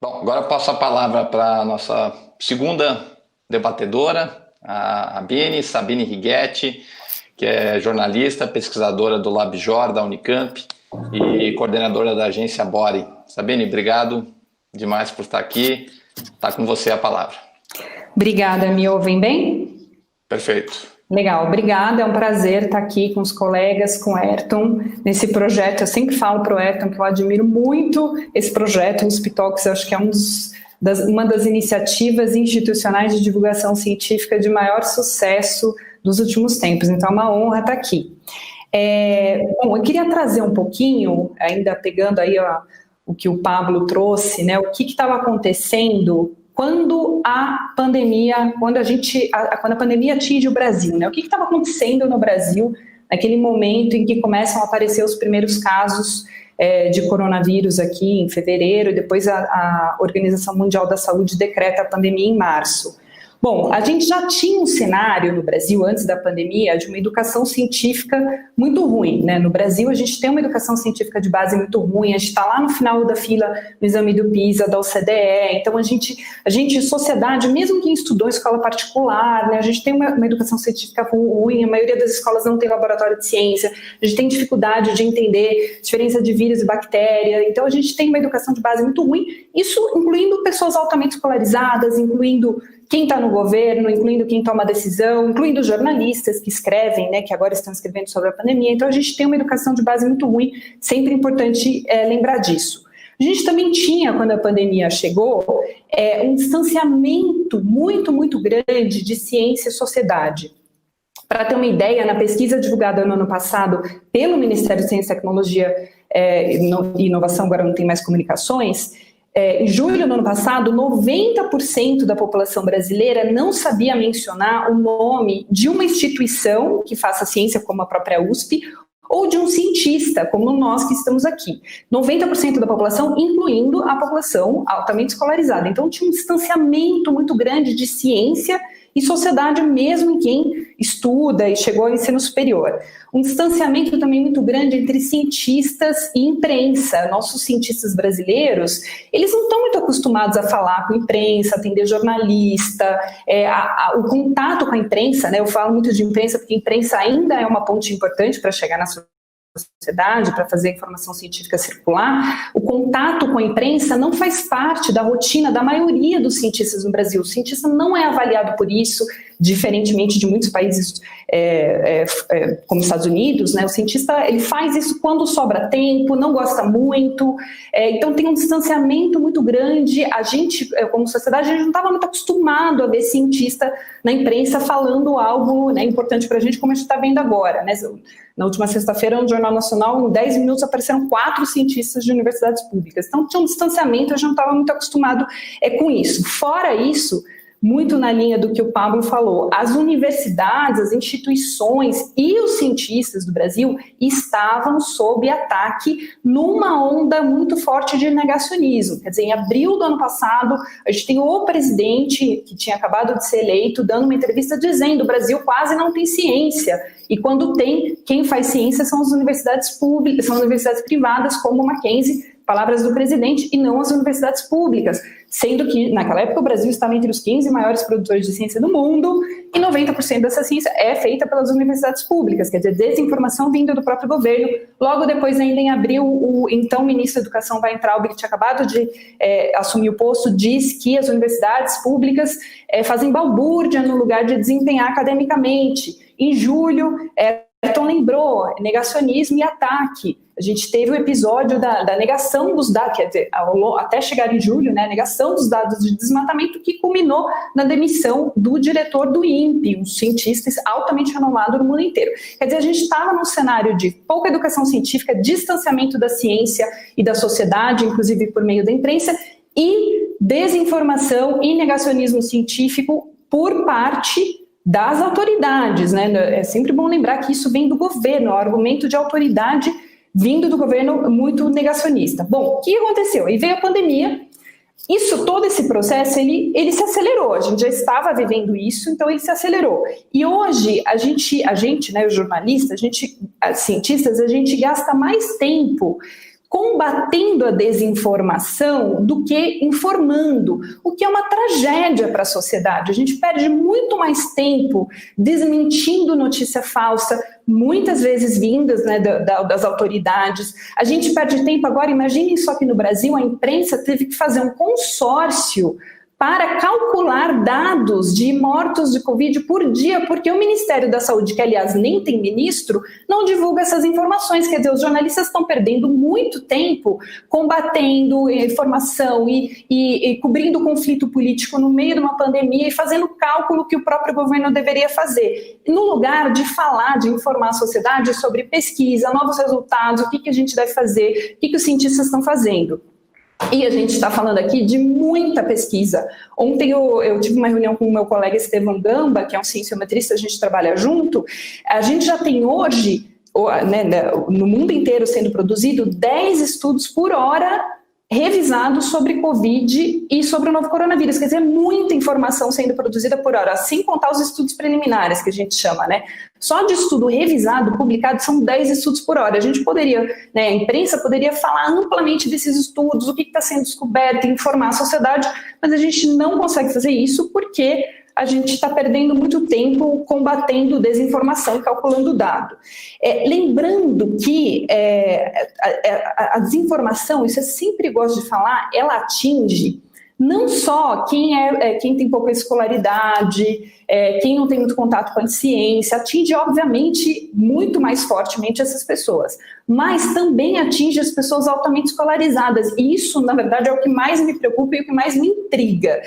Bom, agora eu passo a palavra para a nossa segunda debatedora, a Sabine Righetti, que é jornalista, pesquisadora do LabJOR da Unicamp e coordenadora da agência Bore. Sabine, obrigado demais por estar aqui. Está com você a palavra. Obrigada, me ouvem bem? Perfeito. Legal, obrigada, é um prazer estar aqui com os colegas, com o Ayrton, nesse projeto. Eu sempre falo para o Ayrton que eu admiro muito esse projeto, o USP-Talks, eu acho que é uma das iniciativas institucionais de divulgação científica de maior sucesso dos últimos tempos, então é uma honra estar aqui. Bom, eu queria trazer um pouquinho, ainda pegando aí o que o Pablo trouxe, né, o que estava acontecendo quando a pandemia atinge o Brasil, né? O que estava acontecendo no Brasil naquele momento em que começam a aparecer os primeiros casos de coronavírus aqui em fevereiro, e depois a Organização Mundial da Saúde decreta a pandemia em março. Bom, a gente já tinha um cenário no Brasil, antes da pandemia, de uma educação científica muito ruim, né? No Brasil, a gente tem uma educação científica de base muito ruim, a gente está lá no final da fila no exame do PISA, da OCDE, então a gente, sociedade, mesmo quem estudou em escola particular, né, a gente tem uma educação científica ruim, a maioria das escolas não tem laboratório de ciência, a gente tem dificuldade de entender diferença de vírus e bactéria, então a gente tem uma educação de base muito ruim, isso incluindo pessoas altamente escolarizadas, incluindo quem está no governo, incluindo quem toma a decisão, incluindo jornalistas que escrevem, né, que agora estão escrevendo sobre a pandemia. Então, a gente tem uma educação de base muito ruim, sempre é importante lembrar disso. A gente também tinha, quando a pandemia chegou, um distanciamento muito, muito grande de ciência e sociedade. Para ter uma ideia, na pesquisa divulgada no ano passado pelo Ministério de Ciência e Tecnologia e Inovação, agora não tem mais comunicações, em julho do ano passado, 90% da população brasileira não sabia mencionar o nome de uma instituição que faça ciência, como a própria USP, ou de um cientista, como nós que estamos aqui. 90% da população, incluindo a população altamente escolarizada. Então, tinha um distanciamento muito grande de ciência e sociedade, mesmo em quem estuda e chegou ao ensino superior. Um distanciamento também muito grande entre cientistas e imprensa. Nossos cientistas brasileiros, eles não estão muito acostumados a falar com a imprensa, atender jornalista, o contato com a imprensa, né? Eu falo muito de imprensa porque a imprensa ainda é uma ponte importante para chegar na sociedade, para fazer a informação científica circular. O contato com a imprensa não faz parte da rotina da maioria dos cientistas no Brasil. O cientista não é avaliado por isso, diferentemente de muitos países como os Estados Unidos, né? O cientista, ele faz isso quando sobra tempo, não gosta muito, então tem um distanciamento muito grande. A gente, como sociedade, a gente não estava muito acostumado a ver cientista na imprensa falando algo, né, importante para a gente, como a gente está vendo agora, né? Na última sexta-feira, no Jornal Nacional, em 10 minutos, apareceram 4 cientistas de universidades públicas. Então, tinha um distanciamento, a gente não estava muito acostumado com isso. Fora isso, muito na linha do que o Pablo falou, as universidades, as instituições e os cientistas do Brasil estavam sob ataque numa onda muito forte de negacionismo. Quer dizer, em abril do ano passado, a gente tem o presidente, que tinha acabado de ser eleito, dando uma entrevista dizendo que o Brasil quase não tem ciência. E quando tem, quem faz ciência são as universidades públicas, são universidades privadas, como o Mackenzie, palavras do presidente, e não as universidades públicas, sendo que naquela época o Brasil estava entre os 15 maiores produtores de ciência do mundo e 90% dessa ciência é feita pelas universidades públicas, quer dizer, desinformação vinda do próprio governo. Logo depois, ainda em abril, o então ministro da Educação, Weintraub, que tinha acabado de assumir o posto, diz que as universidades públicas fazem balbúrdia no lugar de desempenhar academicamente. Em julho, Ayrton lembrou, negacionismo e ataque. A gente teve o episódio da negação dos dados, quer dizer, até chegar em julho, né, a negação dos dados de desmatamento, que culminou na demissão do diretor do INPE, um cientista altamente renomado no mundo inteiro. Quer dizer, a gente estava num cenário de pouca educação científica, distanciamento da ciência e da sociedade, inclusive por meio da imprensa, e desinformação e negacionismo científico por parte das autoridades, né? É sempre bom lembrar que isso vem do governo, o argumento de autoridade vindo do governo muito negacionista. Bom, o que aconteceu? Aí veio a pandemia, Todo esse processo, ele se acelerou, a gente já estava vivendo isso, então ele se acelerou. E hoje, a gente, né, os jornalistas, as cientistas, a gente gasta mais tempo combatendo a desinformação do que informando, o que é uma tragédia para a sociedade. A gente perde muito mais tempo desmentindo notícia falsa, muitas vezes vindas, né, das autoridades. A gente perde tempo agora, imaginem só que no Brasil a imprensa teve que fazer um consórcio para calcular dados de mortos de Covid por dia, porque o Ministério da Saúde, que aliás nem tem ministro, não divulga essas informações. Quer dizer, os jornalistas estão perdendo muito tempo combatendo informação e cobrindo conflito político no meio de uma pandemia e fazendo cálculo que o próprio governo deveria fazer, no lugar de falar, de informar a sociedade sobre pesquisa, novos resultados, o que a gente deve fazer, o que os cientistas estão fazendo. E a gente está falando aqui de muita pesquisa. Ontem eu tive uma reunião com o meu colega Estevão Gamba, que é um cienciometrista, a gente trabalha junto. A gente já tem hoje, né, no mundo inteiro sendo produzido, 10 estudos por hora revisados sobre Covid e sobre o novo coronavírus. Quer dizer, muita informação sendo produzida por hora, sem contar os estudos preliminares, que a gente chama, né? Só de estudo revisado, publicado, são 10 estudos por hora. A gente poderia, né, a imprensa poderia falar amplamente desses estudos, o que está sendo descoberto, informar a sociedade, mas a gente não consegue fazer isso porque a gente está perdendo muito tempo combatendo desinformação e calculando dado. Lembrando que a desinformação, isso eu sempre gosto de falar, ela atinge não só quem tem pouca escolaridade, quem não tem muito contato com a ciência, atinge, obviamente, muito mais fortemente essas pessoas, mas também atinge as pessoas altamente escolarizadas, e isso, na verdade, é o que mais me preocupa e o que mais me intriga.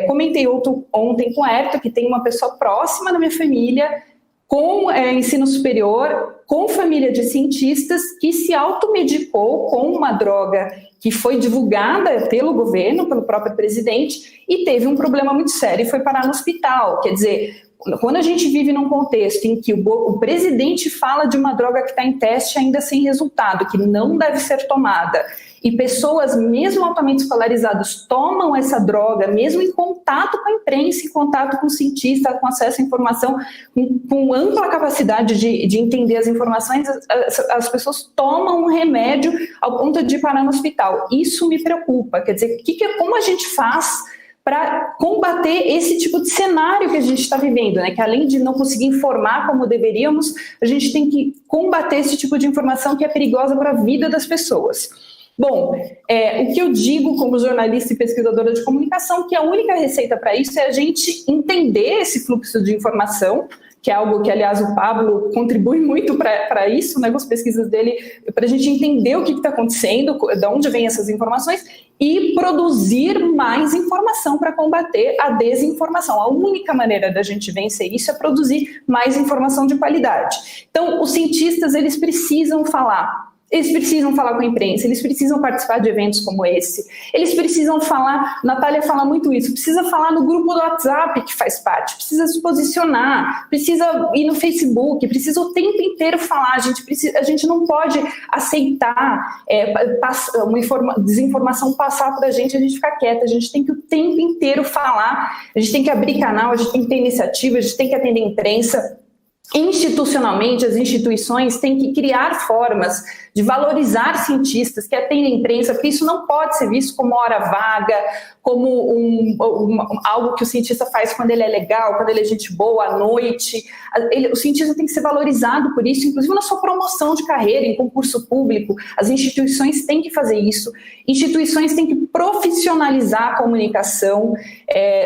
Comentei ontem com a Ayrton, que tem uma pessoa próxima da minha família, com ensino superior, com família de cientistas, que se automedicou com uma droga que foi divulgada pelo governo, pelo próprio presidente, e teve um problema muito sério e foi parar no hospital. Quer dizer, quando a gente vive num contexto em que o presidente fala de uma droga que está em teste ainda sem resultado, que não deve ser tomada, e pessoas, mesmo altamente escolarizadas, tomam essa droga, mesmo em contato com a imprensa, em contato com o cientista, com acesso à informação, com ampla capacidade de entender as informações, as pessoas tomam um remédio ao ponto de parar no hospital. Isso me preocupa. Quer dizer, como a gente faz para combater esse tipo de cenário que a gente está vivendo, né? Que além de não conseguir informar como deveríamos, a gente tem que combater esse tipo de informação que é perigosa para a vida das pessoas. Bom, o que eu digo como jornalista e pesquisadora de comunicação, que a única receita para isso é a gente entender esse fluxo de informação, que é algo que, aliás, o Pablo contribui muito para isso, né, com as pesquisas dele, para a gente entender o que está acontecendo, de onde vêm essas informações, e produzir mais informação para combater a desinformação. A única maneira da gente vencer isso é produzir mais informação de qualidade. Então, os cientistas, eles precisam falar com a imprensa, eles precisam participar de eventos como esse, eles precisam falar, Natália fala muito isso, precisa falar no grupo do WhatsApp que faz parte, precisa se posicionar, precisa ir no Facebook, precisa o tempo inteiro falar, a gente não pode aceitar desinformação passar para a gente ficar quieta, a gente tem que o tempo inteiro falar, a gente tem que abrir canal, a gente tem que ter iniciativa, a gente tem que atender a imprensa. Institucionalmente, as instituições têm que criar formas de valorizar cientistas que atendem a imprensa, porque isso não pode ser visto como hora vaga, como algo que o cientista faz quando ele é legal, quando ele é gente boa, à noite. O cientista tem que ser valorizado por isso, inclusive na sua promoção de carreira, em concurso público. As instituições têm que fazer isso. Instituições têm que profissionalizar a comunicação.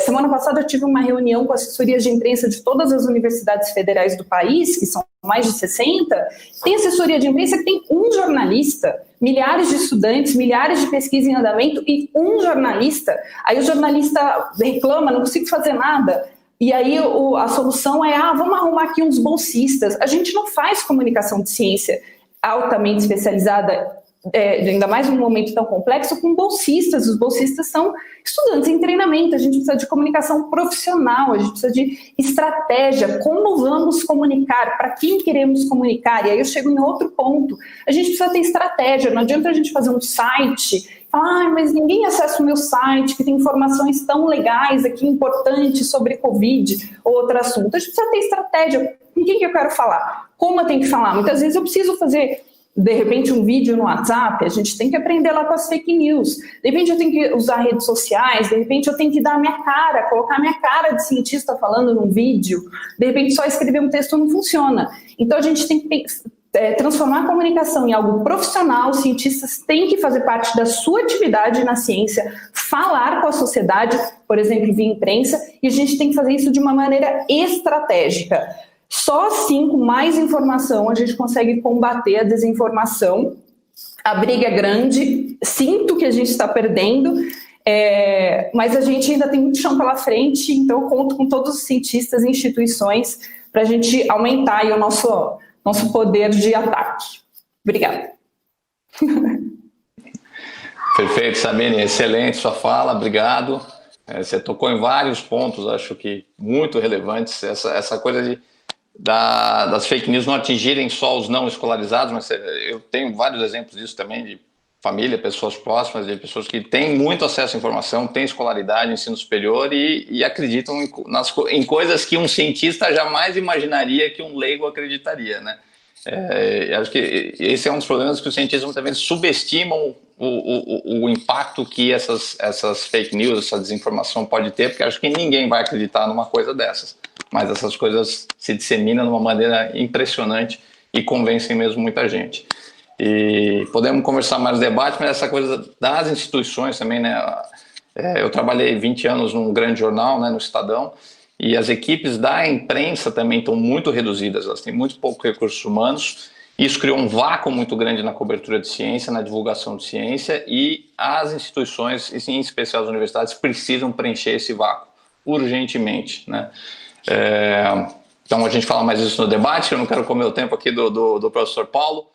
Semana passada eu tive uma reunião com assessorias de imprensa de todas as universidades federais do país, que são mais de 60, tem assessoria de imprensa que tem um jornalista, milhares de estudantes, milhares de pesquisas em andamento e um jornalista. Aí o jornalista reclama, não consigo fazer nada. E aí a solução é, vamos arrumar aqui uns bolsistas. A gente não faz comunicação de ciência altamente especializada, ainda mais num momento tão complexo, com bolsistas. Os bolsistas são estudantes em treinamento, a gente precisa de comunicação profissional, a gente precisa de estratégia, como vamos comunicar, para quem queremos comunicar. E aí eu chego em outro ponto, a gente precisa ter estratégia, não adianta a gente fazer um site, fala, mas ninguém acessa o meu site, que tem informações tão legais aqui, importantes sobre Covid ou outro assunto. A gente precisa ter estratégia. Com quem que eu quero falar? Como eu tenho que falar? Muitas vezes eu preciso fazer, de repente, um vídeo no WhatsApp, a gente tem que aprender lá com as fake news. De repente eu tenho que usar redes sociais, de repente eu tenho que dar a minha cara, colocar a minha cara de cientista falando num vídeo. De repente só escrever um texto não funciona. Então a gente tem que transformar a comunicação em algo profissional. Os cientistas têm que fazer parte da sua atividade na ciência, falar com a sociedade, por exemplo, via imprensa, e a gente tem que fazer isso de uma maneira estratégica. Só assim, com mais informação, a gente consegue combater a desinformação. A briga é grande, sinto que a gente está perdendo, mas a gente ainda tem muito chão pela frente, então eu conto com todos os cientistas e instituições para a gente aumentar aí o nosso poder de ataque. Obrigada. Perfeito, Sabine, excelente sua fala, obrigado. Você tocou em vários pontos, acho que muito relevantes, essa coisa das fake news não atingirem só os não escolarizados, mas eu tenho vários exemplos disso também, de família, pessoas próximas, de pessoas que têm muito acesso à informação, têm escolaridade, ensino superior e acreditam em coisas que um cientista jamais imaginaria que um leigo acreditaria, né? Acho que esse é um dos problemas, que os cientistas muitas vezes subestimam o impacto que essas fake news, essa desinformação pode ter, porque acho que ninguém vai acreditar numa coisa dessas. Mas essas coisas se disseminam de uma maneira impressionante e convencem mesmo muita gente. E podemos conversar mais no debate, mas essa coisa das instituições também, né? Eu trabalhei 20 anos num grande jornal, né, no Estadão, e as equipes da imprensa também estão muito reduzidas, elas têm muito poucos recursos humanos. Isso criou um vácuo muito grande na cobertura de ciência, na divulgação de ciência, e as instituições, em especial as universidades, precisam preencher esse vácuo urgentemente, né? Então a gente fala mais isso no debate. Eu não quero comer o tempo aqui do professor Paulo.